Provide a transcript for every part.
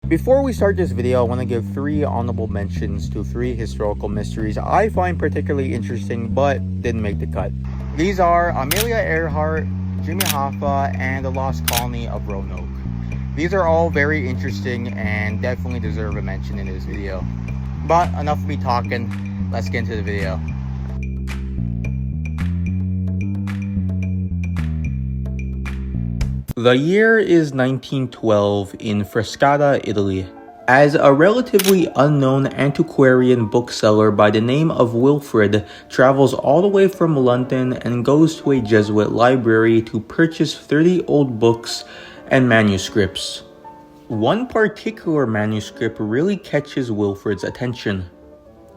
Before we start this video, I want to give 3 honorable mentions to 3 historical mysteries I find particularly interesting but didn't make the cut. These are Amelia Earhart, Jimmy Hoffa, and the Lost Colony of Roanoke. These are all very interesting and definitely deserve a mention in this video. But enough of me talking, let's get into the video. The year is 1912 in Frascati, Italy, as a relatively unknown antiquarian bookseller by the name of Wilfrid travels all the way from London and goes to a Jesuit library to purchase 30 old books and manuscripts. One particular manuscript really catches Wilfrid's attention,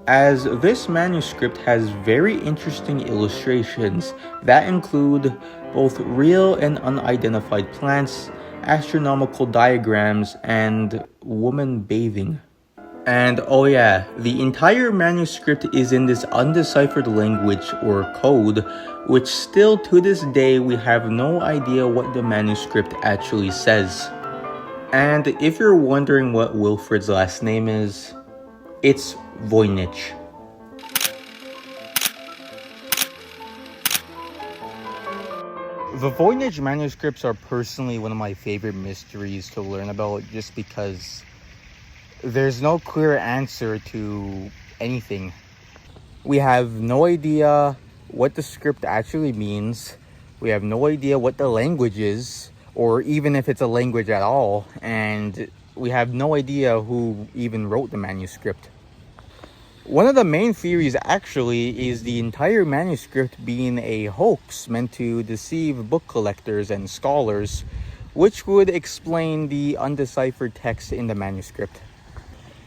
as this manuscript has very interesting illustrations that include both real and unidentified plants, astronomical diagrams, and woman bathing. And oh yeah, the entire manuscript is in this undeciphered language or code, which still to this day we have no idea what the manuscript actually says. And if you're wondering what Wilfrid's last name is, it's Voynich. The Voynich manuscripts are personally one of my favorite mysteries to learn about, just because there's no clear answer to anything. We have no idea what the script actually means. We have no idea what the language is, or even if it's a language at all, and we have no idea who even wrote the manuscript. One of the main theories actually is the entire manuscript being a hoax meant to deceive book collectors and scholars, which would explain the undeciphered text in the manuscript.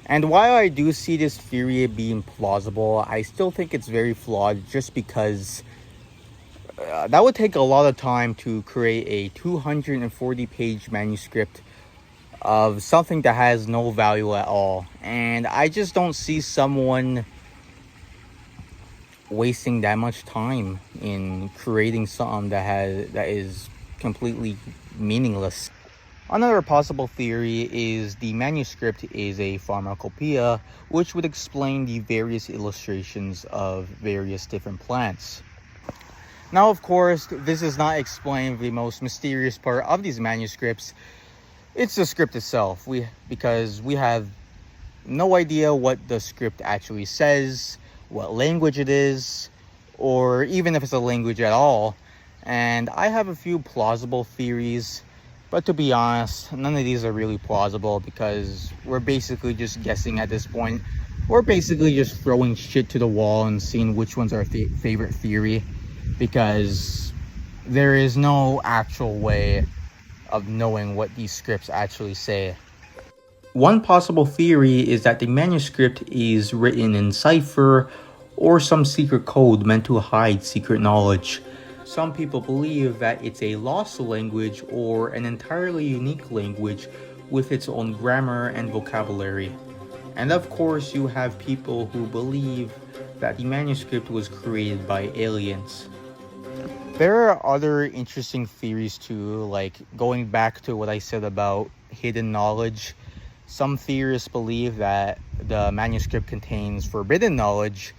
And while I do see this theory being plausible, I still think it's very flawed, just because that would take a lot of time to create a 240-page manuscript of something that has no value at all. And I just don't see someone wasting that much time in creating something that is completely meaningless. Another possible theory is the manuscript is a pharmacopoeia, which would explain the various illustrations of various different plants. Now, of course, this does not explain the most mysterious part of these manuscripts. It's the script itself, because we have no idea what the script actually says, what language it is, or even if it's a language at all. And I have a few plausible theories, but to be honest, none of these are really plausible, because we're basically just guessing at this point. We're basically just throwing shit to the wall and seeing which one's our favorite theory, because there is no actual way of knowing what these scripts actually say. One possible theory is that the manuscript is written in cipher or some secret code meant to hide secret knowledge. Some people believe that it's a lost language or an entirely unique language with its own grammar and vocabulary. And of course, you have people who believe that the manuscript was created by aliens. There are other interesting theories too, like going back to what I said about hidden knowledge. Some theorists believe that the manuscript contains forbidden knowledge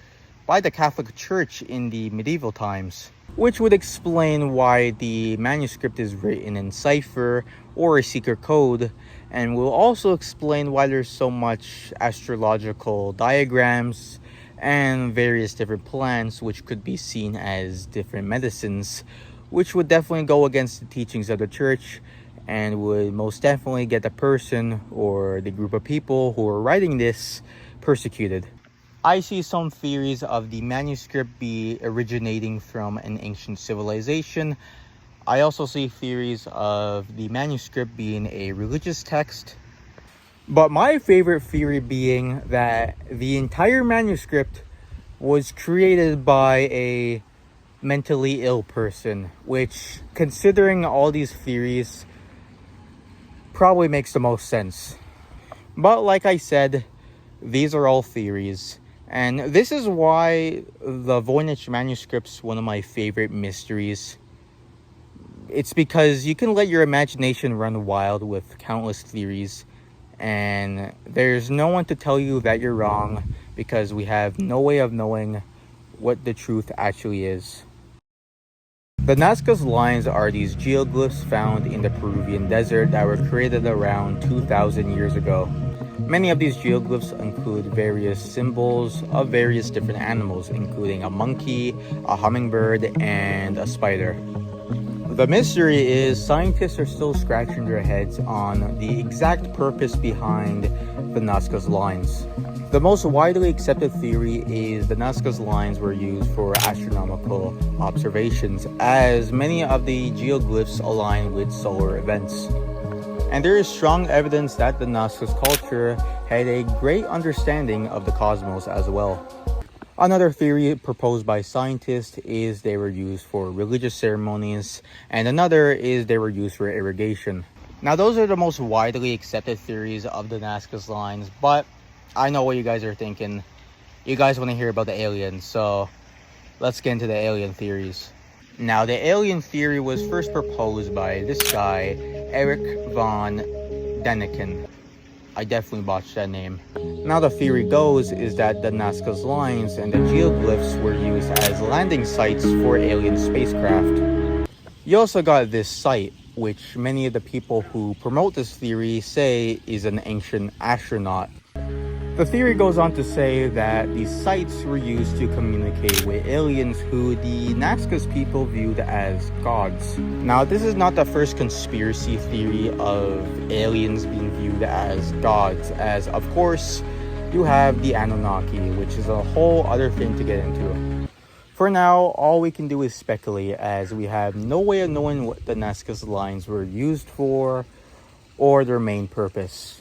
by the Catholic Church in the medieval times, which would explain why the manuscript is written in cipher or a secret code, and will also explain why there's so much astrological diagrams and various different plants which could be seen as different medicines, which would definitely go against the teachings of the church and would most definitely get the person or the group of people who are writing this persecuted. I see some theories of the manuscript be originating from an ancient civilization. I also see theories of the manuscript being a religious text. But my favorite theory being that the entire manuscript was created by a mentally ill person, which, considering all these theories, probably makes the most sense. But like I said, these are all theories. And this is why the Voynich manuscript's one of my favorite mysteries. It's because you can let your imagination run wild with countless theories, and there's no one to tell you that you're wrong because we have no way of knowing what the truth actually is. The Nazca's lines are these geoglyphs found in the Peruvian desert that were created around 2,000 years ago. Many of these geoglyphs include various symbols of various different animals, including a monkey, a hummingbird, and a spider. The mystery is scientists are still scratching their heads on the exact purpose behind the Nazca's lines. The most widely accepted theory is the Nazca's lines were used for astronomical observations, as many of the geoglyphs align with solar events. And there is strong evidence that the Nazca's culture had a great understanding of the cosmos as well. Another theory proposed by scientists is they were used for religious ceremonies, and another is they were used for irrigation. Now, those are the most widely accepted theories of the Nazca's lines, but I know what you guys are thinking. You guys want to hear about the aliens, so let's get into the alien theories. Now, the alien theory was first proposed by this guy, Erich von Däniken. I definitely botched that name. Now, the theory goes is that the Nazca's lines and the geoglyphs were used as landing sites for alien spacecraft. You also got this site, which many of the people who promote this theory say is an ancient astronaut. The theory goes on to say that these sites were used to communicate with aliens who the Nazca's people viewed as gods. Now, this is not the first conspiracy theory of aliens being viewed as gods, as of course you have the Anunnaki, which is a whole other thing to get into. For now, all we can do is speculate, as we have no way of knowing what the Nazca's lines were used for or their main purpose.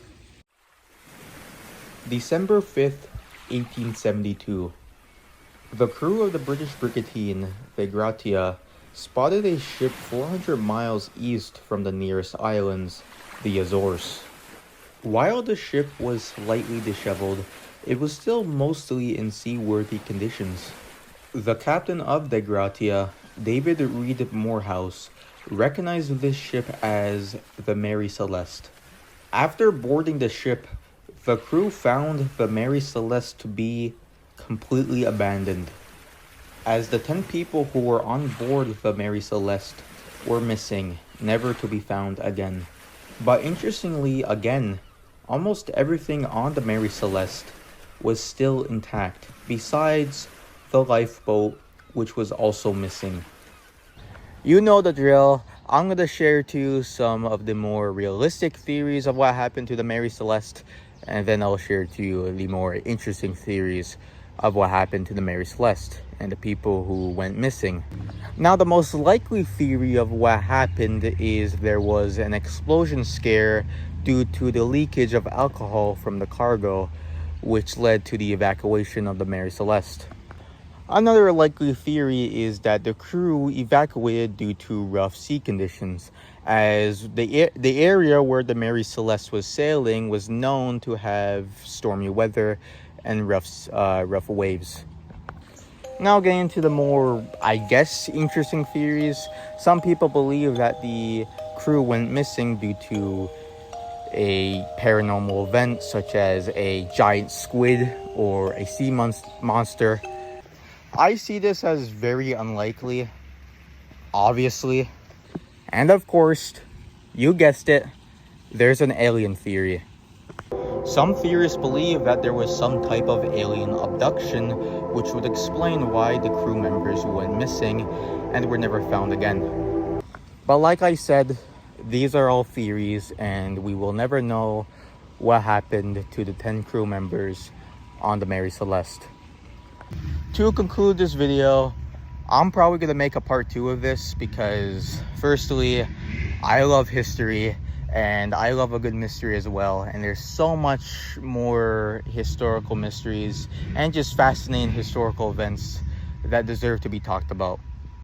December 5th, 1872. The crew of the British brigantine the Gratia spotted a ship 400 miles east from the nearest islands, the Azores. While the ship was slightly disheveled, it was still mostly in seaworthy conditions. The captain of the Gratia, David Reed Morehouse, recognized this ship as the Mary Celeste. After boarding the ship, the crew found the Mary Celeste to be completely abandoned, as the 10 people who were on board the Mary Celeste were missing, never to be found again. But interestingly, again, almost everything on the Mary Celeste was still intact, besides the lifeboat, which was also missing. You know the drill. I'm going to share to you some of the more realistic theories of what happened to the Mary Celeste, and then I'll share to you the more interesting theories of what happened to the Mary Celeste and the people who went missing. Now, the most likely theory of what happened is there was an explosion scare due to the leakage of alcohol from the cargo, which led to the evacuation of the Mary Celeste. Another likely theory is that the crew evacuated due to rough sea conditions, as the area where the Mary Celeste was sailing was known to have stormy weather and rough waves. Now, getting into the more, I guess, interesting theories. Some people believe that the crew went missing due to a paranormal event, such as a giant squid or a sea monster. I see this as very unlikely, obviously. And of course, you guessed it, there's an alien theory. Some theorists believe that there was some type of alien abduction, which would explain why the crew members went missing and were never found again. But like I said, these are all theories, and we will never know what happened to the 10 crew members on the Mary Celeste. To conclude this video, I'm probably going to make a part 2 of this because, firstly, I love history and I love a good mystery as well. And there's so much more historical mysteries and just fascinating historical events that deserve to be talked about.